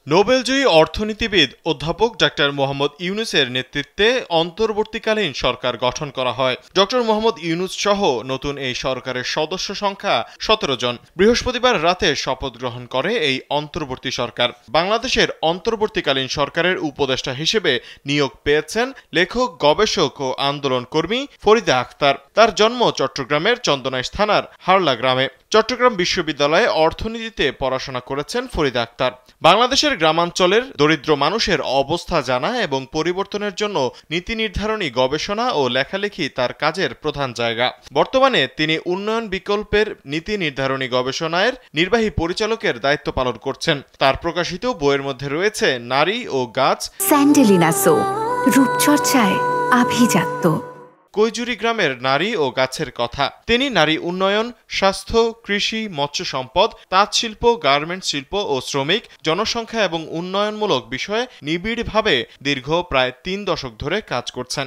নোবেলজয়ী অর্থনীতিবিদ অধ্যাপক ডক্টর মোহাম্মদ ইউনূসের নেতৃত্বে অন্তর্বর্তীকালীন সরকার গঠন করা হয়। ডক্টর মোহাম্মদ ইউনূস সহ নতুন এই সরকারের সদস্য সংখ্যা ১৭ জন। বৃহস্পতিবার রাতে শপথ গ্রহণ করে এই অন্তর্বর্তী সরকার। বাংলাদেশের অন্তর্বর্তীকালীন সরকারের উপদেষ্টা হিসেবে নিয়োগ পেয়েছেন লেখক, গবেষক ও আন্দোলন কর্মী ফরিদা আক্তার। তার জন্ম চট্টগ্রামের চন্দনাইশ থানার হারলা গ্রামে। চট্টগ্রাম বিশ্ববিদ্যালয়ে অর্থনীতিতে পড়াশোনা করেছেন ফরিদা আক্তার। বাংলাদেশের গ্রামাঞ্চলের দরিদ্র মানুষের অবস্থা জানা এবং পরিবর্তনের জন্য নীতি নির্ধারণী গবেষণা ও লেখালেখি তার কাজের প্রধান জায়গা। বর্তমানে তিনি উন্নয়ন বিকল্পের নীতি নির্ধারণী গবেষণার নির্বাহী পরিচালকের দায়িত্ব পালন করছেন। তার প্রকাশিত বইয়ের মধ্যে রয়েছে নারী ও গাছ, স্যান্ডেলিনা সো, রূপচর্চায় আভিজাত্য, কৈজুরি গ্রামের নারী ও গাছের কথা। তিনি নারী উন্নয়ন, স্বাস্থ্য, কৃষি, মৎস্য সম্পদ, তাঁত শিল্প, গার্মেন্টস শিল্প ও শ্রমিক, জনসংখ্যা এবং উন্নয়নমূলক বিষয়ে নিবিড়ভাবে দীর্ঘ প্রায় ৩ দশক ধরে কাজ করছেন।